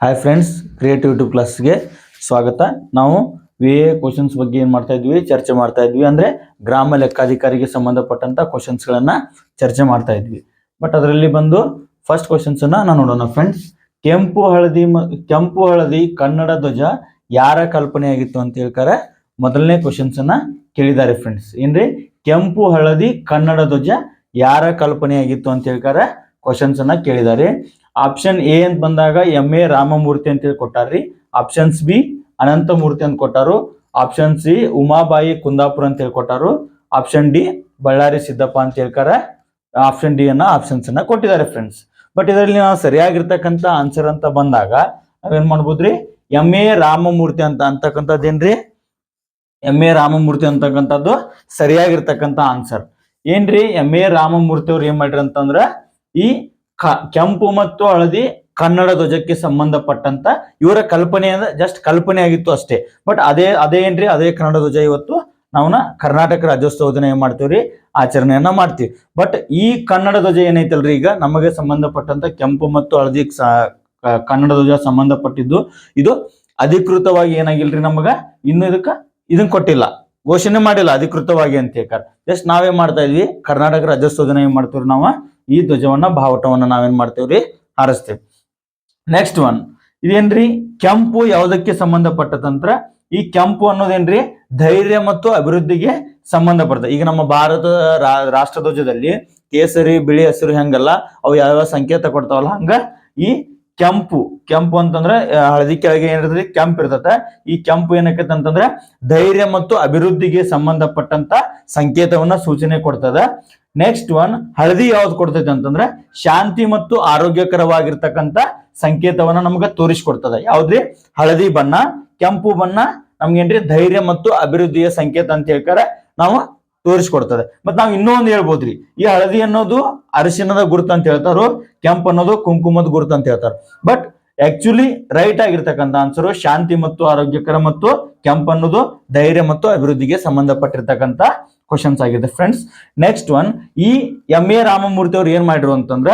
Hi friends, creative YouTube ಕ್ಲಾಸ್ಗೆ ಸ್ವಾಗತ. ನಾವು VA ಕ್ವಶನ್ಸ್ ಬಗ್ಗೆ ಏನು ಮಾಡ್ತಾ ಇದ್ವಿ, ಚರ್ಚೆ ಮಾಡ್ತಾ ಇದ್ವಿ. ಅಂದರೆ ಗ್ರಾಮ ಲೆಕ್ಕಾಧಿಕಾರಿಗೆ ಸಂಬಂಧಪಟ್ಟಂತ ಕ್ವಶನ್ಸ್ಗಳನ್ನು ಚರ್ಚೆ ಮಾಡ್ತಾ ಇದ್ವಿ. ಬಟ್ ಅದರಲ್ಲಿ ಬಂದು ಫಸ್ಟ್ ಕ್ವಶನ್ಸನ್ನು ನಾವು ನೋಡೋಣ ಫ್ರೆಂಡ್ಸ್. ಕೆಂಪು ಹಳದಿ ಕನ್ನಡ ಧ್ವಜ ಯಾರ ಕಲ್ಪನೆಯಾಗಿತ್ತು ಅಂತ ಹೇಳ್ತಾರೆ ಮೊದಲನೇ ಕ್ವಶನ್ಸನ್ನು ಕೇಳಿದ್ದಾರೆ ಫ್ರೆಂಡ್ಸ್. ಏನ್ರಿ, ಕೆಂಪು ಹಳದಿ ಕನ್ನಡ ಧ್ವಜ ಯಾರ ಕಲ್ಪನೆಯಾಗಿತ್ತು ಅಂತ ಹೇಳ್ತಾರೆ ಕ್ವಶನ್ಸನ್ನು ಕೇಳಿದ್ದಾರೆ. ಆಪ್ಷನ್ ಎ ಅಂತ ಬಂದಾಗ MA ರಾಮಮೂರ್ತಿ ಅಂತ ಹೇಳಿ ಕೊಟ್ಟಾರ್ರಿ. ಆಪ್ಷನ್ಸ್ ಬಿ ಅನಂತಮೂರ್ತಿ ಅಂತ ಕೊಟ್ಟಾರು. ಆಪ್ಷನ್ ಸಿ ಉಮಾಬಾಯಿ ಕುಂದಾಪುರ ಅಂತ ಹೇಳಿ ಕೊಟ್ಟಾರು. ಆಪ್ಷನ್ ಡಿ ಬಳ್ಳಾರಿ ಸಿದ್ದಪ್ಪ ಅಂತ ಹೇಳ್ತಾರೆ. ಆಪ್ಷನ್ ಡಿ ಆಪ್ಷನ್ಸ್ ಅನ್ನ ಕೊಟ್ಟಿದ್ದಾರೆ ಫ್ರೆಂಡ್ಸ್. ಬಟ್ ಇದರಲ್ಲಿ ನಾವು ಸರಿಯಾಗಿರ್ತಕ್ಕಂಥ ಆನ್ಸರ್ ಅಂತ ಬಂದಾಗ ನಾವೇನ್ ಮಾಡ್ಬೋದ್ರಿ, MA ರಾಮಮೂರ್ತಿ ಅಂತಕ್ಕಂಥದ್ದೇನ್ರಿ, MA ರಾಮಮೂರ್ತಿ ಅಂತಕ್ಕಂಥದ್ದು ಸರಿಯಾಗಿರ್ತಕ್ಕಂಥ ಆನ್ಸರ್. ಏನ್ರಿ, MA ರಾಮಮೂರ್ತಿ ಅವ್ರು ಏನ್ ಮಾಡ್ರಿ ಅಂತಂದ್ರ ಈ ಕೆಂಪು ಮತ್ತು ಹಳದಿ ಕನ್ನಡ ಧ್ವಜಕ್ಕೆ ಸಂಬಂಧಪಟ್ಟಂತ ಇವರ ಕಲ್ಪನೆ ಜಸ್ಟ್ ಕಲ್ಪನೆ ಆಗಿತ್ತು ಅಷ್ಟೇ. ಬಟ್ ಅದೇ ಏನ್ರಿ, ಅದೇ ಕನ್ನಡ ಧ್ವಜ ಇವತ್ತು ನಾವನ್ನ ಕರ್ನಾಟಕ ರಾಜ್ಯೋತ್ಸವ ದಿನ ಏನ್ ಮಾಡ್ತೀವ್ರಿ, ಆಚರಣೆಯನ್ನ ಮಾಡ್ತೀವಿ. ಬಟ್ ಈ ಕನ್ನಡ ಧ್ವಜ ಏನೈತಲ್ರಿ, ಈಗ ನಮಗೆ ಸಂಬಂಧಪಟ್ಟಂತ ಕೆಂಪು ಮತ್ತು ಹಳದಿ ಕನ್ನಡ ಧ್ವಜ ಸಂಬಂಧಪಟ್ಟಿದ್ದು ಇದು ಅಧಿಕೃತವಾಗಿ ಏನಾಗಿಲ್ರಿ, ನಮಗ ಇನ್ನು ಇದನ್ನ ಕೊಟ್ಟಿಲ್ಲ, ಘೋಷಣೆ ಮಾಡಿಲ್ಲ ಅಧಿಕೃತವಾಗಿ ಅಂತ ಹೇಳ್ತಾರೆ. ಜಸ್ಟ್ ನಾವೇನ್ ಮಾಡ್ತಾ ಇದ್ವಿ, ಕರ್ನಾಟಕ ರಾಜ್ಯೋತ್ಸವ ದಿನ ಏನ್ ಮಾಡ್ತೀವ್ರಿ, ನಾವು ಈ ಧ್ವಜವನ್ನ ಬಾವುಟವನ್ನ ನಾವೇನ್ ಮಾಡ್ತೇವ್ರಿ, ಹಾರಿಸ್ತೇವೆ. ನೆಕ್ಸ್ಟ್ ಒನ್, ಇದೇನ್ರಿ, ಕೆಂಪು ಯಾವುದಕ್ಕೆ ಸಂಬಂಧಪಟ್ಟದಂತ್ರ ಈ ಕೆಂಪು ಅನ್ನೋದೇನ್ರಿ ಧೈರ್ಯ ಮತ್ತು ಅಭಿವೃದ್ಧಿಗೆ ಸಂಬಂಧಪಡ್ತದೆ. ಈಗ ನಮ್ಮ ಭಾರತ ರಾಷ್ಟ್ರ ಧ್ವಜದಲ್ಲಿ ಕೇಸರಿ ಬಿಳಿ ಹಸಿರು ಹೆಂಗಲ್ಲ ಅವು ಯಾವ ಸಂಕೇತ ಕೊಡ್ತಾವಲ್ಲ, ಹಂಗ ಈ ಕೆಂಪು ಅಂತಂದ್ರೆ ಹಳದಿ ಕೆಳಗೆ ಏನಿರ್ತದೆ ಕೆಂಪು ಇರ್ತದೆ. ಈ ಕೆಂಪು ಏನಕ್ಕೈತೆ ಅಂತಂದ್ರೆ ಧೈರ್ಯ ಮತ್ತು ಅಭಿವೃದ್ಧಿಗೆ ಸಂಬಂಧಪಟ್ಟಂತ ಸಂಕೇತವನ್ನ ಸೂಚನೆ ಕೊಡ್ತದ. ನೆಕ್ಸ್ಟ್ ಒನ್, ಹಳದಿ ಯಾವ್ದು ಕೊಡ್ತೈತೆ ಅಂತಂದ್ರೆ ಶಾಂತಿ ಮತ್ತು ಆರೋಗ್ಯಕರವಾಗಿರ್ತಕ್ಕಂಥ ಸಂಕೇತವನ್ನ ನಮ್ಗೆ ತೋರಿಸ್ಕೊಡ್ತದ. ಯಾವ್ದ್ರಿ, ಹಳದಿ ಬಣ್ಣ. ಕೆಂಪು ಬಣ್ಣ ನಮ್ಗೇನ್ರಿ ಧೈರ್ಯ ಮತ್ತು ಅಭಿವೃದ್ಧಿಯ ಸಂಕೇತ ಅಂತ ಹೇಳ್ತಾರೆ, ನಾವು ತೋರಿಸ್ಕೊಡ್ತದೆ. ಮತ್ ನಾವ್ ಇನ್ನೊಂದು ಹೇಳ್ಬೋದ್ರಿ, ಈ ಹಳದಿ ಅನ್ನೋದು ಅರಿಶಿಣದ ಗುರುತು ಅಂತ ಹೇಳ್ತಾರೋ, ಕೆಂಪು ಅನ್ನೋದು ಕುಂಕುಮದ ಗುರುತು ಅಂತ ಹೇಳ್ತಾರೆ. ಬಟ್ ಆಕ್ಚುಲಿ ರೈಟ್ ಆಗಿರ್ತಕ್ಕಂಥ ಆನ್ಸರ್ ಶಾಂತಿ ಮತ್ತು ಆರೋಗ್ಯಕರ ಮತ್ತು ಕೆಂಪು ಅನ್ನೋದು ಧೈರ್ಯ ಮತ್ತು ಅಭಿವೃದ್ಧಿಗೆ ಸಂಬಂಧಪಟ್ಟಿರ್ತಕ್ಕಂಥ ಕ್ವಶನ್ಸ್ ಆಗಿದೆ ಫ್ರೆಂಡ್ಸ್. ನೆಕ್ಸ್ಟ್ ಒನ್, ಈ MA ರಾಮಮೂರ್ತಿ ಅವ್ರು ಏನ್ ಮಾಡಿರು ಅಂತಂದ್ರೆ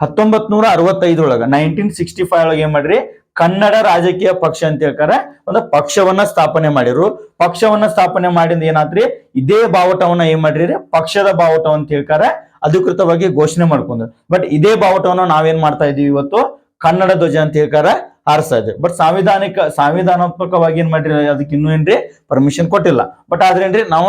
1965 ಒಳಗ 1965 ಒಳಗೆ ಏನ್ ಮಾಡ್ರಿ, ಕನ್ನಡ ರಾಜಕೀಯ ಪಕ್ಷ ಅಂತ ಹೇಳ್ತಾರೆ ಒಂದು ಪಕ್ಷವನ್ನ ಸ್ಥಾಪನೆ ಮಾಡಿರು. ಪಕ್ಷವನ್ನ ಸ್ಥಾಪನೆ ಮಾಡಿದ ಏನಾದ್ರಿ, ಇದೇ ಬಾವುಟವನ್ನ ಏನ್ ಮಾಡ್ರಿ, ಪಕ್ಷದ ಬಾವುಟ ಅಂತ ಹೇಳ್ತಾರೆ ಅಧಿಕೃತವಾಗಿ ಘೋಷಣೆ ಮಾಡ್ಕೊಂಡ್ರು. ಬಟ್ ಇದೇ ಬಾವುಟವನ್ನ ನಾವೇನ್ ಮಾಡ್ತಾ ಇದೀವಿ ಇವತ್ತು ಕನ್ನಡ ಧ್ವಜ ಅಂತ ಹೇಳ್ತಾರೆ ಹಾರಿಸ್ತಾ ಇದ್ವಿ. ಬಟ್ ಸಂವಿಧಾನಾತ್ಮಕವಾಗಿ ಏನ್ ಮಾಡ್ರಿ, ಅದಕ್ಕೆ ಇನ್ನೂ ಏನ್ರಿ ಪರ್ಮಿಷನ್ ಕೊಟ್ಟಿಲ್ಲ. ಬಟ್ ಆದ್ರೆ ಏನ್ರಿ, ನಾವು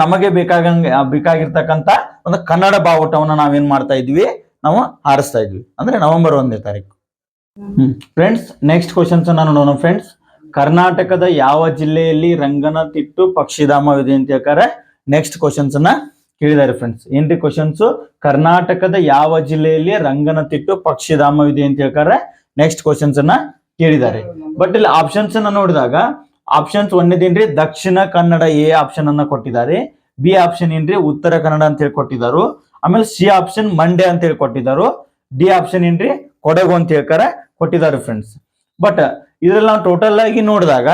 ನಮಗೆ ಬೇಕಾಗಿರ್ತಕ್ಕಂಥ ಒಂದು ಕನ್ನಡ ಬಾವುಟವನ್ನ ನಾವೇನ್ ಮಾಡ್ತಾ ಇದ್ವಿ, ನಾವು ಹಾರಿಸ್ತಾ ಇದ್ವಿ. ಅಂದ್ರೆ ನವೆಂಬರ್ 1ನೇ ತಾರೀಕು. ಫ್ರೆಂಡ್ಸ್, ನೆಕ್ಸ್ಟ್ ಕ್ವಶನ್ಸ್ ನೋಡೋಣ ಫ್ರೆಂಡ್ಸ್. ಕರ್ನಾಟಕದ ಯಾವ ಜಿಲ್ಲೆಯಲ್ಲಿ ರಂಗನತಿಟ್ಟು ಪಕ್ಷಿಧಾಮವಿದೆ ಅಂತ ಹೇಳ್ತಾರೆ ನೆಕ್ಸ್ಟ್ ಕ್ವಶನ್ಸ್ ಅನ್ನ ಕೇಳಿದ್ದಾರೆ ಫ್ರೆಂಡ್ಸ್. ಏನ್ರಿ ಕ್ವಶನ್ಸ್, ಕರ್ನಾಟಕದ ಯಾವ ಜಿಲ್ಲೆಯಲ್ಲಿ ರಂಗನತಿಟ್ಟು ಪಕ್ಷಿಧಾಮವಿದೆ ಅಂತ ಹೇಳ್ತಾರೆ ನೆಕ್ಸ್ಟ್ ಕ್ವಶನ್ಸ್ ಅನ್ನ ಕೇಳಿದ್ದಾರೆ. ಬಟ್ ಇಲ್ಲಿ ಆಪ್ಷನ್ಸ್ ಅನ್ನ ನೋಡಿದಾಗ options ಒಂದೇನ್ರಿ Dakshina Kannada A option ಅನ್ನ ಕೊಟ್ಟಿದ್ದಾರೆ. ಬಿ ಆಪ್ಷನ್ ಏನ್ರಿ ಉತ್ತರ ಕನ್ನಡ ಅಂತ ಹೇಳಿ ಕೊಟ್ಟಿದ್ದಾರೆ. ಆಮೇಲೆ ಸಿ ಆಪ್ಷನ್ ಮಂಡ್ಯ ಅಂತ ಹೇಳಿ ಕೊಟ್ಟಿದ್ದಾರೆ. ಡಿ ಆಪ್ಷನ್ ಏನ್ರಿ ಕೊಡಗು ಅಂತ ಹೇಳ್ತಾರೆ ಕೊಟ್ಟಿದ್ದಾರೆ ಫ್ರೆಂಡ್ಸ್. ಬಟ್ ಇದ್ರಲ್ಲಿ ನಾವು ಟೋಟಲ್ ಆಗಿ ನೋಡಿದಾಗ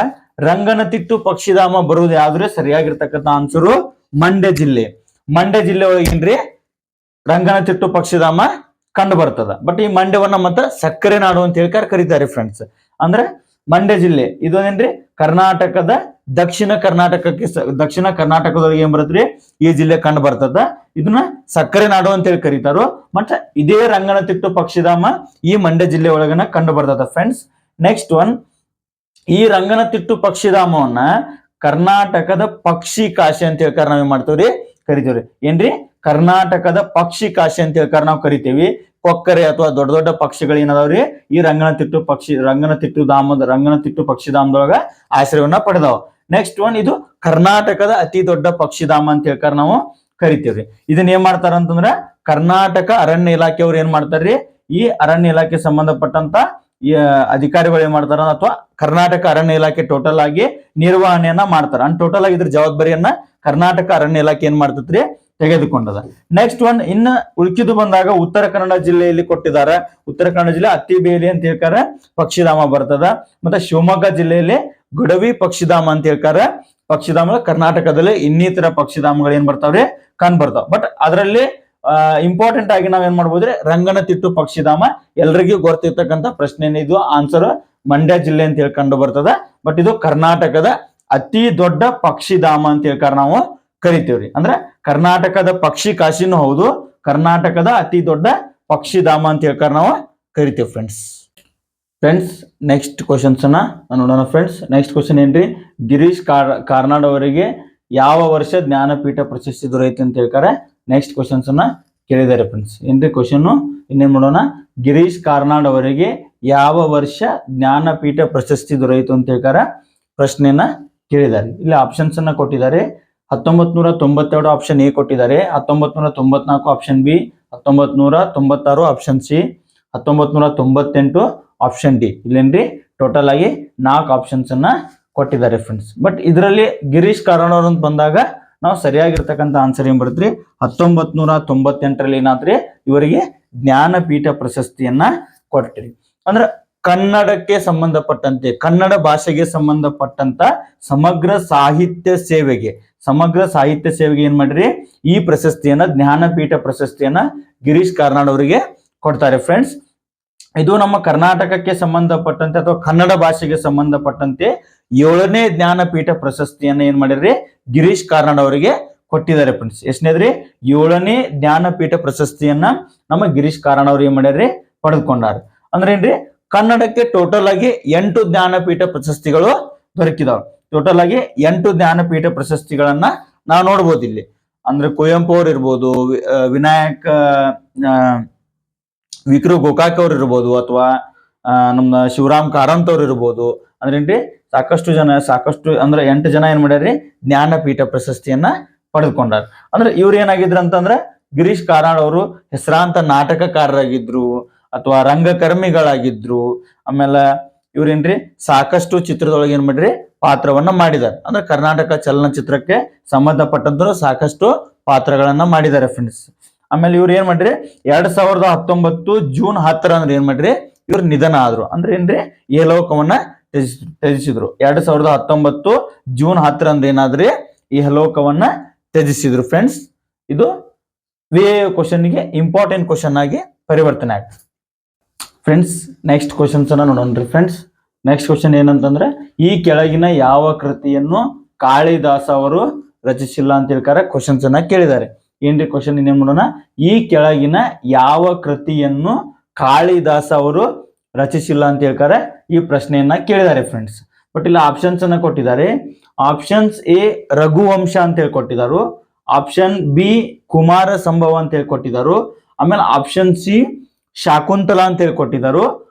ರಂಗನತಿಟ್ಟು ಪಕ್ಷಿಧಾಮ ಬರುವುದು ಯಾವ್ದ್ರೆ ಸರಿಯಾಗಿರ್ತಕ್ಕಂಥ ಆನ್ಸರು ಮಂಡ್ಯ ಜಿಲ್ಲೆ. ಮಂಡ್ಯ ಜಿಲ್ಲೆ ಒಳಗೆ ಏನ್ರಿ ರಂಗನತಿಟ್ಟು ಪಕ್ಷಿಧಾಮ ಕಂಡು ಬರ್ತದ. ಬಟ್ ಈ ಮಂಡ್ಯವನ್ನ ಮತ್ತೆ ಸಕ್ಕರೆ ನಾಡು ಅಂತ ಹೇಳ್ತಾರೆ ಕರೀತಾರೆ ಫ್ರೆಂಡ್ಸ್. ಅಂದ್ರೆ ಮಂಡ್ಯ ಜಿಲ್ಲೆ ಇದೊಂದೇನ್ರಿ ಕರ್ನಾಟಕದ ದಕ್ಷಿಣ ಕರ್ನಾಟಕದೊಳಗೆ ಏನ್ ಬರುತ್ತ್ರಿ, ಈ ಜಿಲ್ಲೆ ಕಂಡು ಬರ್ತದ. ಇದನ್ನ ಸಕ್ಕರೆ ನಾಡು ಅಂತ ಹೇಳಿ ಕರೀತಾರೋ. ಮತ್ತೆ ಇದೇ ರಂಗನತಿಟ್ಟು ಪಕ್ಷಿಧಾಮ ಈ ಮಂಡ್ಯ ಜಿಲ್ಲೆ ಒಳಗನ ಕಂಡು ಬರ್ತದ ಫ್ರೆಂಡ್ಸ್. ನೆಕ್ಸ್ಟ್ ಒನ್, ಈ ರಂಗನತಿಟ್ಟು ಪಕ್ಷಿಧಾಮವನ್ನ ಕರ್ನಾಟಕದ ಪಕ್ಷಿ ಕಾಶಿ ಅಂತ ಹೇಳ್ತಾರೆ ನಾವೇನ್ ಮಾಡ್ತೇವ್ರಿ, ಕರಿತೇವ್ರಿ. ಏನ್ರಿ, ಕರ್ನಾಟಕದ ಪಕ್ಷಿ ಕಾಶಿ ಅಂತ ಹೇಳ್ತಾರೆ ನಾವು ಕರಿತೇವಿ. ಕೊಕ್ಕರೆ ಅಥವಾ ದೊಡ್ಡ ದೊಡ್ಡ ಪಕ್ಷಿಗಳು ಏನದಾವ್ರಿ ಈ ರಂಗನತಿಟ್ಟು ಪಕ್ಷಿಧಾಮದೊಳಗ ಆಶ್ರಯವನ್ನ ಪಡೆದಾವ. ನೆಕ್ಸ್ಟ್ ಒನ್, ಇದು ಕರ್ನಾಟಕದ ಅತಿ ದೊಡ್ಡ ಪಕ್ಷಿಧಾಮ ಅಂತ ಹೇಳ್ತಾರೆ ನಾವು ಕರಿತೇವ್ರಿ. ಇದನ್ನ ಏನ್ ಮಾಡ್ತಾರ ಅಂತಂದ್ರ ಕರ್ನಾಟಕ ಅರಣ್ಯ ಇಲಾಖೆಯವ್ರು ಏನ್ ಮಾಡ್ತಾರ್ರಿ, ಈ ಅರಣ್ಯ ಇಲಾಖೆ ಸಂಬಂಧಪಟ್ಟಂತ ಈ ಅಧಿಕಾರಿಗಳು ಏನ್ ಮಾಡ್ತಾರ ಅಥವಾ ಕರ್ನಾಟಕ ಅರಣ್ಯ ಇಲಾಖೆ ಟೋಟಲ್ ಆಗಿ ನಿರ್ವಹಣೆಯನ್ನ ಮಾಡ್ತಾರ. ಟೋಟಲ್ ಆಗಿ ಇದ್ರ ಜವಾಬ್ದಾರಿಯನ್ನ ಕರ್ನಾಟಕ ಅರಣ್ಯ ಇಲಾಖೆ ಏನ್ ಮಾಡ್ತೈತ್ರಿ ತೆಗೆದುಕೊಂಡದ. ನೆಕ್ಸ್ಟ್ ಒನ್, ಇನ್ನ ಉಳ್ಕಿದು ಬಂದಾಗ ಉತ್ತರ ಕನ್ನಡ ಜಿಲ್ಲೆಯಲ್ಲಿ ಕೊಟ್ಟಿದ್ದಾರೆ. ಉತ್ತರ ಕನ್ನಡ ಜಿಲ್ಲೆ ಅತ್ತಿಬೇಲಿ ಅಂತ ಹೇಳ್ತಾರೆ ಪಕ್ಷಿಧಾಮ ಬರ್ತದ. ಮತ್ತೆ ಶಿವಮೊಗ್ಗ ಜಿಲ್ಲೆಯಲ್ಲಿ ಗುಡವಿ ಪಕ್ಷಿಧಾಮ ಅಂತ ಹೇಳ್ತಾರೆ ಪಕ್ಷಿಧಾಮ. ಕರ್ನಾಟಕದಲ್ಲಿ ಇನ್ನಿತರ ಪಕ್ಷಿಧಾಮಗಳು ಏನ್ ಬರ್ತಾವ್ರಿ ಕಂಡು ಬರ್ತಾವ. ಬಟ್ ಅದರಲ್ಲಿ ಇಂಪಾರ್ಟೆಂಟ್ ಆಗಿ ನಾವೇನ್ ಮಾಡ್ಬೋದ್ರಿ, ರಂಗನತಿಟ್ಟು ಪಕ್ಷಿಧಾಮ ಎಲ್ರಿಗೂ ಗೊತ್ತಿರ್ತಕ್ಕಂಥ ಪ್ರಶ್ನೆ. ಇದು ಆನ್ಸರ್ ಮಂಡ್ಯ ಜಿಲ್ಲೆ ಅಂತ ಹೇಳಿ ಕಂಡು ಬರ್ತದ. ಬಟ್ ಇದು ಕರ್ನಾಟಕದ ಅತಿ ದೊಡ್ಡ ಪಕ್ಷಿಧಾಮ ಅಂತ ಹೇಳ್ಕಾರ ನಾವು ಕರಿತೀವ್ರಿ. ಅಂದ್ರೆ ಕರ್ನಾಟಕದ ಪಕ್ಷಿ ಕಾಶಿನೂ ಹೌದು, ಕರ್ನಾಟಕದ ಅತಿ ದೊಡ್ಡ ಪಕ್ಷಿಧಾಮ ಅಂತ ಹೇಳ್ಕಾರ ನಾವು ಕರಿತೀವಿ ಫ್ರೆಂಡ್ಸ್. ನೆಕ್ಸ್ಟ್ ಕ್ವಶನ್ಸ್ ನೋಡೋಣ ಫ್ರೆಂಡ್ಸ್. ನೆಕ್ಸ್ಟ್ ಕ್ವಶನ್ ಏನ್ರಿ, ಗಿರೀಶ್ ಕಾರ್ನಾಡ್ ಅವರಿಗೆ ಯಾವ ವರ್ಷ ಜ್ಞಾನಪೀಠ ಪ್ರಶಸ್ತಿ ದೊರೆಯಿತು ಅಂತ ಹೇಳ್ತಾರೆ. ನೆಕ್ಸ್ಟ್ ಕ್ವಶನ್ಸ್ ಕೇಳಿದ್ದಾರೆ ಫ್ರೆಂಡ್ಸ್. ಏನ್ರಿ ಕ್ವಶನ್ ಇನ್ನೇನ್ ಮಾಡೋಣ, ಗಿರೀಶ್ ಕಾರ್ನಾಡ್ ಅವರಿಗೆ ಯಾವ ವರ್ಷ ಜ್ಞಾನಪೀಠ ಪ್ರಶಸ್ತಿ ದೊರೆಯಿತು ಅಂತ ಹೇಳ್ತಾರೆ ಪ್ರಶ್ನೆಯನ್ನ ಕೇಳಿದ್ದಾರೆ. ಇಲ್ಲಿ ಆಪ್ಷನ್ಸ್ ಕೊಟ್ಟಿದ್ದಾರೆ. 1992 ಆಪ್ಷನ್ ಎ ಕೊಟ್ಟಿದ್ದಾರೆ, 1994 option B, 1996 option C, 1998 option D. ಇಲ್ಲೇನ್ರಿ ಟೋಟಲ್ ಆಗಿ 4 ಆಪ್ಷನ್ಸ್ ಕೊಟ್ಟಿದ್ದಾರೆ ಫ್ರೆಂಡ್ಸ್. ಬಟ್ ಇದರಲ್ಲಿ ಗಿರೀಶ್ ಕಾರ್ನಾಡ್ ಅಂತ ಬಂದಾಗ ನಾವು ಸರಿಯಾಗಿರ್ತಕ್ಕಂಥ ಆನ್ಸರ್ ಏನ್ ಬರುತ್ತ್ರಿ, 1998ರಲ್ಲಿ ಏನಾದ್ರಿ ಇವರಿಗೆ ಜ್ಞಾನಪೀಠ ಪ್ರಶಸ್ತಿಯನ್ನ ಕೊಟ್ಟಿರಿ. ಅಂದ್ರೆ ಕನ್ನಡಕ್ಕೆ ಸಂಬಂಧಪಟ್ಟಂತೆ, ಕನ್ನಡ ಭಾಷೆಗೆ ಸಂಬಂಧಪಟ್ಟಂತ ಸಮಗ್ರ ಸಾಹಿತ್ಯ ಸೇವೆಗೆ ಏನ್ ಮಾಡ್ರಿ ಈ ಪ್ರಶಸ್ತಿಯನ್ನ, ಜ್ಞಾನಪೀಠ ಪ್ರಶಸ್ತಿಯನ್ನ ಗಿರೀಶ್ ಕಾರ್ನಾಡ್ ಅವರಿಗೆ ಕೊಡ್ತಾರೆ ಫ್ರೆಂಡ್ಸ್. ಇದು ನಮ್ಮ ಕರ್ನಾಟಕಕ್ಕೆ ಸಂಬಂಧಪಟ್ಟಂತೆ ಅಥವಾ ಕನ್ನಡ ಭಾಷೆಗೆ ಸಂಬಂಧಪಟ್ಟಂತೆ 7ನೇ ಜ್ಞಾನಪೀಠ ಪ್ರಶಸ್ತಿಯನ್ನ ಏನ್ ಮಾಡಿದ್ರಿ ಗಿರೀಶ್ ಕಾರ್ನಾಡ್ ಅವರಿಗೆ ಕೊಟ್ಟಿದ್ದಾರೆ ಫ್ರೆಂಡ್ಸ್. ಎಷ್ಟನೇದ್ರಿ, 7ನೇ ಜ್ಞಾನಪೀಠ ಪ್ರಶಸ್ತಿಯನ್ನ ನಮ್ಮ ಗಿರೀಶ್ ಕಾರ್ನಾಡ್ ಅವ್ರು ಏನ್ ಮಾಡ್ಯಾರ್ರಿ ಪಡೆದುಕೊಂಡಾರ. ಅಂದ್ರೆ ಏನ್ರಿ, ಕನ್ನಡಕ್ಕೆ ಟೋಟಲ್ ಆಗಿ 8 ಜ್ಞಾನಪೀಠ ಪ್ರಶಸ್ತಿಗಳು ದೊರಕಿದಾವ. ಟೋಟಲ್ ಆಗಿ 8 ಜ್ಞಾನಪೀಠ ಪ್ರಶಸ್ತಿಗಳನ್ನ ನಾವು ನೋಡ್ಬೋದು ಇಲ್ಲಿ. ಅಂದ್ರೆ ಕುವೆಂಪು ಅವ್ರು ಇರ್ಬೋದು, ವಿಕ್ರು ಗೋಕಾಕ್ ಅವ್ರು ಇರ್ಬೋದು, ಅಥವಾ ನಮ್ಮ ಶಿವರಾಮ್ ಕಾರಂತ್ ಅವ್ರು ಇರ್ಬೋದು. ಅಂದ್ರೇನ್ರಿ ಸಾಕಷ್ಟು ಅಂದ್ರೆ 8 ಜನ ಏನ್ ಮಾಡ್ಯಾರ್ರಿ ಜ್ಞಾನಪೀಠ ಪ್ರಶಸ್ತಿಯನ್ನ ಪಡೆದುಕೊಂಡಾರ. ಅಂದ್ರೆ ಇವ್ರು ಏನಾಗಿದ್ರು ಅಂತಂದ್ರೆ, ಗಿರೀಶ್ ಕಾರ್ನಾಡ್ ಅವರು ಹೆಸರಾಂತ ನಾಟಕಕಾರರಾಗಿದ್ರು ಅಥವಾ ರಂಗಕರ್ಮಿಗಳಾಗಿದ್ರು. ಆಮೇಲೆ ಇವ್ರೇನ್ರಿ ಸಾಕಷ್ಟು ಚಿತ್ರದೊಳಗೆ ಏನ್ ಮಾಡ್ರಿ ಪಾತ್ರವನ್ನ ಮಾಡಿದ್ದಾರೆ. ಅಂದ್ರೆ ಕರ್ನಾಟಕ ಚಲನಚಿತ್ರಕ್ಕೆ ಸಂಬಂಧಪಟ್ಟಂತ ಸಾಕಷ್ಟು ಪಾತ್ರಗಳನ್ನ ಮಾಡಿದ್ದಾರೆ ಫ್ರೆಂಡ್ಸ್. ಆಮೇಲೆ ಇವ್ರು ಏನ್ ಮಾಡ್ರಿ 2019 ಜೂನ್ 10 ಅಂದ್ರೆ ಏನ್ ಮಾಡ್ರಿ ಇವ್ರು ನಿಧನ ಆದ್ರು. ಅಂದ್ರೆ ಏನ್ರಿ ಈ ಲೋಕವನ್ನ ತ್ಯಜಿಸಿದ್ರು. 2019 ಜೂನ್ 10 ಅಂದ್ರೆ ಏನಾದ್ರಿ ಈ ಲೋಕವನ್ನ ತ್ಯಜಿಸಿದ್ರು ಫ್ರೆಂಡ್ಸ್. ಇದು ಕ್ವಶನ್ಗೆ ಇಂಪಾರ್ಟೆಂಟ್ ಕ್ವಶನ್ ಆಗಿ ಪರಿವರ್ತನೆ ಆಗ್ತದೆ ಫ್ರೆಂಡ್ಸ್. ನೆಕ್ಸ್ಟ್ ಕ್ವಶನ್ಸ್ ನೋಡೋಣ್ರಿ ಫ್ರೆಂಡ್ಸ್. ನೆಕ್ಸ್ಟ್ ಕ್ವಶನ್ ಏನಂತಂದ್ರೆ, ಈ ಕೆಳಗಿನ ಯಾವ ಕೃತಿಯನ್ನು ಕಾಳಿದಾಸ ಅವರು ರಚಿಸಿಲ್ಲ ಅಂತ ಹೇಳ್ತಾರೆ ಕ್ವಶನ್ಸ್ ಕೇಳಿದ್ದಾರೆ. ಏನ್ರಿ ಕ್ವಶನ್ ಇನ್ನೇನ್ ಮಾಡೋಣ, ಈ ಕೆಳಗಿನ ಯಾವ ಕೃತಿಯನ್ನು ಕಾಳಿದಾಸ ಅವರು ರಚಿಸಿಲ್ಲ ಅಂತ ಹೇಳ್ತಾರೆ ಈ ಪ್ರಶ್ನೆಯನ್ನ ಕೇಳಿದ್ದಾರೆ ಫ್ರೆಂಡ್ಸ್. ಬಟ್ ಇಲ್ಲಿ ಆಪ್ಷನ್ಸ್ ಕೊಟ್ಟಿದ್ದಾರೆ. ಆಪ್ಷನ್ಸ್ ಎ ರಘುವಂಶ ಅಂತ ಹೇಳಿ ಕೊಟ್ಟಿದ್ದಾರೆ, ಆಪ್ಷನ್ ಬಿ ಕುಮಾರ ಸಂಭವ ಅಂತ ಹೇಳಿ ಕೊಟ್ಟಿದ್ದಾರೆ, ಆಮೇಲೆ ಆಪ್ಷನ್ ಸಿ ಶಾಕುಂತಲಾ ಅಂತ ಹೇಳಿ ಕೊಟ್ಟಿದ್ದಾರೆ,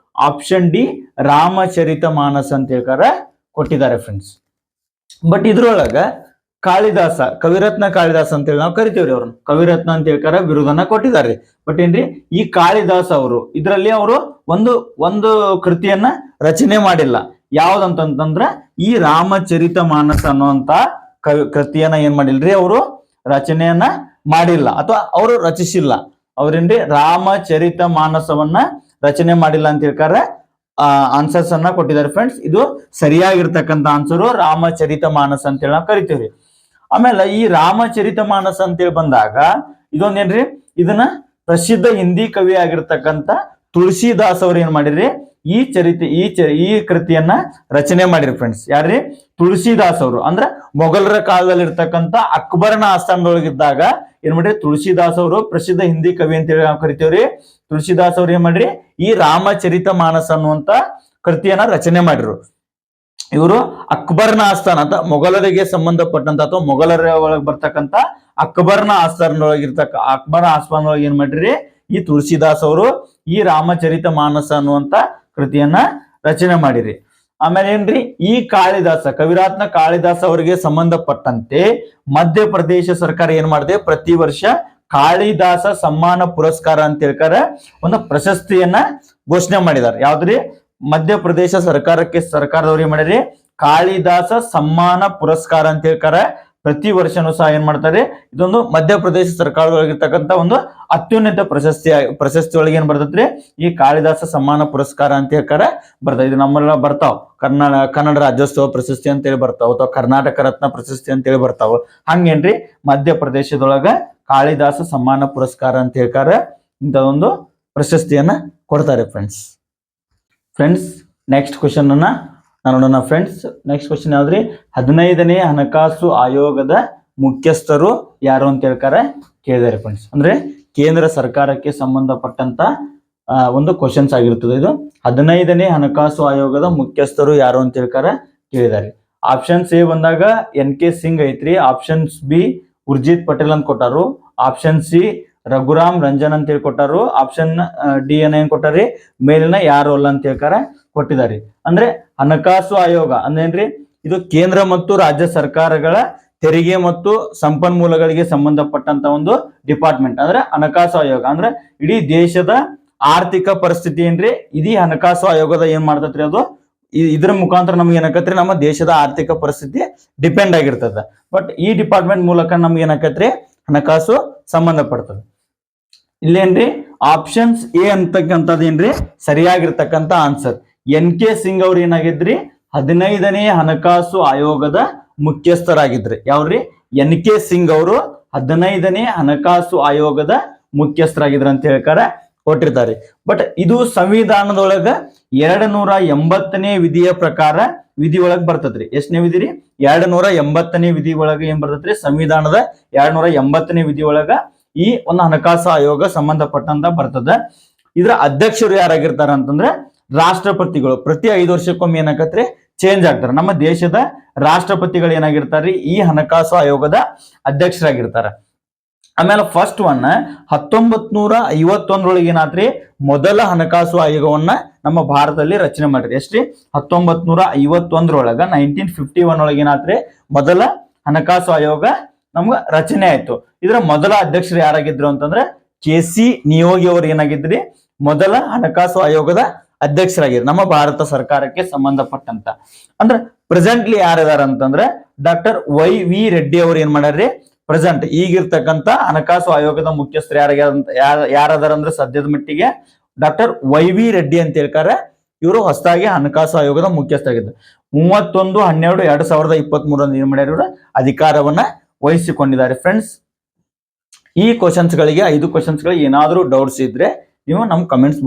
ಆಪ್ಷನ್ ಡಿ ರಾಮಚರಿತ ಮಾನಸ ಅಂತ ಹೇಳ್ತಾರೆ ಕೊಟ್ಟಿದ್ದಾರೆ ಫ್ರೆಂಡ್ಸ್. ಬಟ್ ಇದ್ರೊಳಗ ಕಾಳಿದಾಸ, ಕವಿರತ್ನ ಕಾಳಿದಾಸ ಅಂತ ಹೇಳಿ ನಾವು ಕರಿತೀವ್ರಿ ಅವ್ರನ್ನ, ಕವಿರತ್ನ ಅಂತ ಹೇಳ್ಕಾರ ಬಿರುದನ್ನ ಕೊಟ್ಟಿದ್ದಾರೆ. ಬಟ್ ಏನ್ರಿ ಈ ಕಾಳಿದಾಸ ಅವರು ಇದರಲ್ಲಿ ಅವರು ಒಂದು ಕೃತಿಯನ್ನ ರಚನೆ ಮಾಡಿಲ್ಲ. ಯಾವ್ದಂತಂದ್ರ ಈ ರಾಮಚರಿತ ಮಾನಸ ಅನ್ನುವಂತ ಕೃತಿಯನ್ನ ಏನ್ ಮಾಡಿಲ್ರಿ ಅವರು ರಚನೆಯನ್ನ ಮಾಡಿಲ್ಲ ಅಥವಾ ಅವರು ರಚಿಸಿಲ್ಲ. ಅವ್ರೇನ್ರಿ ರಾಮಚರಿತ ಮಾನಸವನ್ನ ರಚನೆ ಮಾಡಿಲ್ಲ ಅಂತ ಹೇಳ್ತಾರೆ ಆನ್ಸರ್ಸ್ ಅನ್ನ ಕೊಟ್ಟಿದ್ದಾರೆ ಫ್ರೆಂಡ್ಸ್. ಇದು ಸರಿಯಾಗಿರ್ತಕ್ಕಂಥ ಆನ್ಸರು ರಾಮಚರಿತ ಮಾನಸ ಅಂತ ಹೇಳಿ ನಾವು ಕರಿತೀವ್ರಿ. ಆಮೇಲೆ ಈ ರಾಮಚರಿತ ಮಾನಸ ಅಂತೇಳಿ ಬಂದಾಗ ಇದೊಂದೇನ್ರಿ, ಇದನ್ನ ಪ್ರಸಿದ್ಧ ಹಿಂದಿ ಕವಿ ಆಗಿರ್ತಕ್ಕಂಥ ತುಳಸಿದಾಸ್ ಅವ್ರು ಏನ್ ಮಾಡಿರಿ ಈ ಕೃತಿಯನ್ನ ರಚನೆ ಮಾಡಿರಿ ಫ್ರೆಂಡ್ಸ್. ಯಾರ್ರಿ, ತುಳಸಿದಾಸ್ ಅವರು. ಅಂದ್ರ ಮೊಘಲರ ಕಾಲದಲ್ಲಿ ಇರ್ತಕ್ಕಂಥ ಅಕ್ಬರನ ಆಸ್ಥಾನದೊಳಗಿದ್ದಾಗ ಏನ್ ಮಾಡ್ರಿ ತುಳಸಿದಾಸ್ ಅವರು ಪ್ರಸಿದ್ಧ ಹಿಂದಿ ಕವಿ ಅಂತ ಹೇಳಿ ನಾವು ಕರಿತೇವ್ರಿ. ತುಳಸಿದಾಸ್ ಅವ್ರು ಏನ್ ಮಾಡ್ರಿ ಈ ರಾಮಚರಿತ ಮಾನಸ ಅನ್ನುವಂತ ಕೃತಿಯನ್ನ ರಚನೆ ಮಾಡಿರು. ಇವರು ಅಕ್ಬರ್ನ ಆಸ್ಥಾನ ಅಂತ ಮೊಘಲರಿಗೆ ಸಂಬಂಧಪಟ್ಟಂತ ಅಥವಾ ಮೊಘಲರ ಒಳಗೆ ಬರ್ತಕ್ಕಂಥ ಅಕ್ಬರ್ನ ಅಕ್ಬರ ಆಸ್ಥಾನದೊಳಗೆ ಏನ್ ಮಾಡ್ರಿ ಈ ತುಳಸಿದಾಸ್ ಅವರು ಈ ರಾಮಚರಿತ ಮಾನಸ ಅನ್ನುವಂತ ಕೃತಿಯನ್ನ ರಚನೆ ಮಾಡಿರಿ. ಆಮೇಲೆ ಏನ್ರಿ ಈ ಕಾಳಿದಾಸ, ಕವಿರಾತ್ನ ಕಾಳಿದಾಸ ಅವರಿಗೆ ಸಂಬಂಧಪಟ್ಟಂತೆ ಮಧ್ಯಪ್ರದೇಶ ಸರ್ಕಾರ ಏನ್ ಮಾಡಿದೆ, ಪ್ರತಿ ವರ್ಷ ಕಾಳಿದಾಸ ಸಮ್ಮಾನ ಪುರಸ್ಕಾರ ಅಂತ ಹೇಳ್ತಾರೆ ಒಂದು ಪ್ರಶಸ್ತಿಯನ್ನ ಘೋಷಣೆ ಮಾಡಿದ್ದಾರೆ. ಯಾವ್ದ್ರಿ, ಮಧ್ಯಪ್ರದೇಶ ಸರ್ಕಾರದವ್ರು ಏನ್ ಮಾಡಿರಿ ಕಾಳಿದಾಸ ಸಮ್ಮಾನ ಪುರಸ್ಕಾರ ಅಂತ ಹೇಳ್ತಾರೆ ಪ್ರತಿ ವರ್ಷನೂ ಸಹ ಏನ್ ಮಾಡ್ತಾರೆ, ಇದೊಂದು ಮಧ್ಯಪ್ರದೇಶ ಸರ್ಕಾರದೊಳಗಿರ್ತಕ್ಕಂಥ ಒಂದು ಅತ್ಯುನ್ನತ ಪ್ರಶಸ್ತಿ ಒಳಗೆ ಏನ್ ಬರ್ತೈತ್ರಿ, ಈ ಕಾಳಿದಾಸ ಸಮ್ಮಾನ ಪುರಸ್ಕಾರ ಅಂತ ಹೇಳ್ತಾರೆ ಬರ್ತದೆ. ಇದು ನಮ್ಮೆಲ್ಲ ಬರ್ತಾವ, ಕನ್ನಡ ರಾಜ್ಯೋತ್ಸವ ಪ್ರಶಸ್ತಿ ಅಂತೇಳಿ ಬರ್ತಾವ, ಅಥವಾ ಕರ್ನಾಟಕ ರತ್ನ ಪ್ರಶಸ್ತಿ ಅಂತೇಳಿ ಬರ್ತಾವ. ಹಂಗೇನ್ರಿ ಮಧ್ಯಪ್ರದೇಶದೊಳಗ ಕಾಳಿದಾಸ ಸಮ್ಮಾನ ಪುರಸ್ಕಾರ ಅಂತ ಹೇಳ್ತಾರೆ, ಇಂಥದೊಂದು ಪ್ರಶಸ್ತಿಯನ್ನ ಕೊಡ್ತಾರೆ ಫ್ರೆಂಡ್ಸ್. ನೆಕ್ಸ್ಟ್ ಕ್ವಶನ್ ಅನ್ನ ನೋಡೋಣ ಫ್ರೆಂಡ್ಸ್. ನೆಕ್ಸ್ಟ್ ಕ್ವಶನ್ ಯಾವ್ದ್ರಿ, 15ನೇ ಹಣಕಾಸು ಆಯೋಗದ ಮುಖ್ಯಸ್ಥರು ಯಾರು ಅಂತ ಹೇಳ್ತಾರೆ ಕೇಳಿದ್ದಾರೆ ಫ್ರೆಂಡ್ಸ್. ಅಂದ್ರೆ ಕೇಂದ್ರ ಸರ್ಕಾರಕ್ಕೆ ಸಂಬಂಧಪಟ್ಟಂತ ಒಂದು ಕ್ವಶನ್ಸ್ ಆಗಿರ್ತದೆ ಇದು. 15ನೇ ಹಣಕಾಸು ಆಯೋಗದ ಮುಖ್ಯಸ್ಥರು ಯಾರು ಅಂತ ಹೇಳ್ತಾರೆ ಕೇಳಿದ್ದಾರೆ. ಆಪ್ಷನ್ಸ್ ಎ ಬಂದಾಗ NK ಸಿಂಗ್ ಐತ್ರಿ, ಆಪ್ಷನ್ಸ್ ಬಿ ಉರ್ಜಿತ್ ಪಟೇಲ್ ಅಂತ ಕೊಟ್ಟಾರು, ಆಪ್ಷನ್ ಸಿ ರಘುರಾಮ್ ರಂಜನ್ ಅಂತ ಹೇಳಿ ಕೊಟ್ಟಾರು, ಆಪ್ಷನ್ ಡಿ ಏನ್ ಕೊಟ್ಟಾರಿ, ಮೇಲಿನ ಯಾರು ಅಲ್ಲ ಅಂತ ಹೇಳ್ಕಾರ ಕೊಟ್ಟಿದ್ದಾರೆ. ಅಂದ್ರೆ ಹಣಕಾಸು ಆಯೋಗ ಅಂದ್ರೇನ್ರಿ, ಇದು ಕೇಂದ್ರ ಮತ್ತು ರಾಜ್ಯ ಸರ್ಕಾರಗಳ ತೆರಿಗೆ ಮತ್ತು ಸಂಪನ್ಮೂಲಗಳಿಗೆ ಸಂಬಂಧಪಟ್ಟಂತ ಒಂದು ಡಿಪಾರ್ಟ್ಮೆಂಟ್. ಅಂದ್ರೆ ಹಣಕಾಸು ಆಯೋಗ ಅಂದ್ರೆ ಇಡೀ ದೇಶದ ಆರ್ಥಿಕ ಪರಿಸ್ಥಿತಿ ಏನ್ರಿ, ಇದೀ ಹಣಕಾಸು ಆಯೋಗದ ಏನ್ ಮಾಡ್ತೈತ್ರಿ, ಅದು ಇದ್ರ ಮುಖಾಂತರ ನಮ್ಗೆ ಏನಾಕತ್ರಿ, ನಮ್ಮ ದೇಶದ ಆರ್ಥಿಕ ಪರಿಸ್ಥಿತಿ ಡಿಪೆಂಡ್ ಆಗಿರ್ತದ. ಬಟ್ ಈ ಡಿಪಾರ್ಟ್ಮೆಂಟ್ ಮೂಲಕ ನಮ್ಗೆ ಏನಾಕತ್ರಿ, ಹಣಕಾಸು ಸಂಬಂಧಪಡ್ತದೆ. ಇಲ್ಲೇನ್ರಿ ಆಪ್ಷನ್ಸ್ ಎ ಅಂತಕ್ಕಂಥದ್ದೇನ್ರಿ ಸರಿಯಾಗಿರ್ತಕ್ಕಂಥ ಆನ್ಸರ್. NK ಸಿಂಗ್ ಅವ್ರು ಏನಾಗಿದ್ರಿ, 15ನೇ ಹಣಕಾಸು ಆಯೋಗದ ಮುಖ್ಯಸ್ಥರಾಗಿದ್ರಿ. ಯಾವ್ರಿ, NK ಸಿಂಗ್ ಅವರು 15ನೇ ಹಣಕಾಸು ಆಯೋಗದ ಮುಖ್ಯಸ್ಥರಾಗಿದ್ರ ಅಂತ ಹೇಳ್ತಾರೆ ಕೊಟ್ಟಿರ್ತಾರೆ. ಬಟ್ ಇದು ಸಂವಿಧಾನದೊಳಗ 280ನೇ ವಿಧಿಯ ಪ್ರಕಾರ ವಿಧಿ ಒಳಗ್ ಬರ್ತದ್ರಿ. ಎಷ್ಟನೇ ವಿಧಿ ರೀ, 280ನೇ ವಿಧಿ ಒಳಗ ಏನ್ ಬರ್ತೈತ್ರಿ, ಸಂವಿಧಾನದ 280ನೇ ವಿಧಿ ಒಳಗ ಈ ಒಂದು ಹಣಕಾಸು ಆಯೋಗ ಸಂಬಂಧಪಟ್ಟಂತ ಬರ್ತದ. ಇದ್ರ ಅಧ್ಯಕ್ಷರು ಯಾರಾಗಿರ್ತಾರ ಅಂತಂದ್ರೆ ರಾಷ್ಟ್ರಪತಿಗಳು. ಪ್ರತಿ 5 ವರ್ಷಕ್ಕೊಮ್ಮೆ ಏನಾಗತ್ರಿ ಚೇಂಜ್ ಆಗ್ತಾರೆ. ನಮ್ಮ ದೇಶದ ರಾಷ್ಟ್ರಪತಿಗಳು ಏನಾಗಿರ್ತಾರ್ರಿ, ಈ ಹಣಕಾಸು ಆಯೋಗದ ಅಧ್ಯಕ್ಷರಾಗಿರ್ತಾರ. ಆಮೇಲೆ ಫಸ್ಟ್ ಒನ್ 1951 ಏನಾದ್ರಿ, ಮೊದಲ ಹಣಕಾಸು ಆಯೋಗವನ್ನ ನಮ್ಮ ಭಾರತದಲ್ಲಿ ರಚನೆ ಮಾಡಿರಿ. ಎಷ್ಟ್ರಿ, 1951 1951 ಏನಾದ್ರಿ ಮೊದಲ ಹಣಕಾಸು ಆಯೋಗ ನಮ್ಗ ರಚನೆ ಆಯ್ತು. ಇದರ ಮೊದಲ ಅಧ್ಯಕ್ಷರು ಯಾರಾಗಿದ್ರು ಅಂತಂದ್ರೆ KC ನಿಯೋಗಿ ಅವರು ಏನಾಗಿದ್ರಿ, ಮೊದಲ ಹಣಕಾಸು ಆಯೋಗದ ಅಧ್ಯಕ್ಷರಾಗಿದ್ರು ನಮ್ಮ ಭಾರತ ಸರ್ಕಾರಕ್ಕೆ ಸಂಬಂಧಪಟ್ಟಂತ. ಅಂದ್ರೆ ಪ್ರೆಸೆಂಟ್ಲಿ ಯಾರಿದಾರ ಅಂತಂದ್ರೆ ಡಾಕ್ಟರ್ YV ರೆಡ್ಡಿ ಅವರು ಏನ್ ಮಾಡ್ಯಾರ್ರಿ, ಪ್ರೆಸೆಂಟ್ ಈಗಿರ್ತಕ್ಕಂಥ ಹಣಕಾಸು ಆಯೋಗದ ಮುಖ್ಯಸ್ಥರು ಯಾರದಾರ ಅಂದ್ರೆ ಸದ್ಯದ ಮಟ್ಟಿಗೆ ಡಾಕ್ಟರ್ YV ರೆಡ್ಡಿ ಅಂತ ಹೇಳ್ತಾರೆ. ಇವರು ಹೊಸದಾಗಿ ಹಣಕಾಸು ಆಯೋಗದ ಮುಖ್ಯಸ್ಥರಾಗಿದ್ದಾರೆ. 31/12/2023 ಏನ್ ಮಾಡ್ಯಾರ, ಇವರು ಅಧಿಕಾರವನ್ನ ವಹಿಸಿಕೊಂಡಿದ್ದಾರೆ. ಫ್ರೆಂಡ್ಸ್, ಈ ಕ್ವಶನ್ಸ್ ಗಳಿಗೆ 5 ಕ್ವಶನ್ಸ್ ಗಳಿಗೆ ಏನಾದರೂ ಡೌಟ್ಸ್ ಇದ್ರೆ ನೀವು ನಮ್ಮ ಕಮೆಂಟ್ಸ್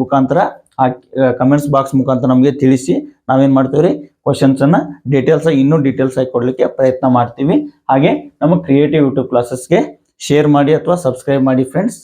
ಬಾಕ್ಸ್ ಮುಖಾಂತರ ನಮಗೆ ತಿಳಿಸಿ. ನಾವೇನ್ ಮಾಡ್ತೀವ್ರಿ, ಕ್ವಶನ್ಸ್ ಅನ್ನ ಇನ್ನೂ ಡೀಟೇಲ್ಸ್ ಆಗಿ ಕೊಡ್ಲಿಕ್ಕೆ ಪ್ರಯತ್ನ ಮಾಡ್ತೀವಿ. ಹಾಗೆ ನಮ್ಮ ಕ್ರಿಯೇಟಿವ್ ಯೂಟ್ಯೂಬ್ ಕ್ಲಾಸಸ್ಗೆ ಶೇರ್ ಮಾಡಿ ಅಥವಾ ಸಬ್ಸ್ಕ್ರೈಬ್ ಮಾಡಿ ಫ್ರೆಂಡ್ಸ್.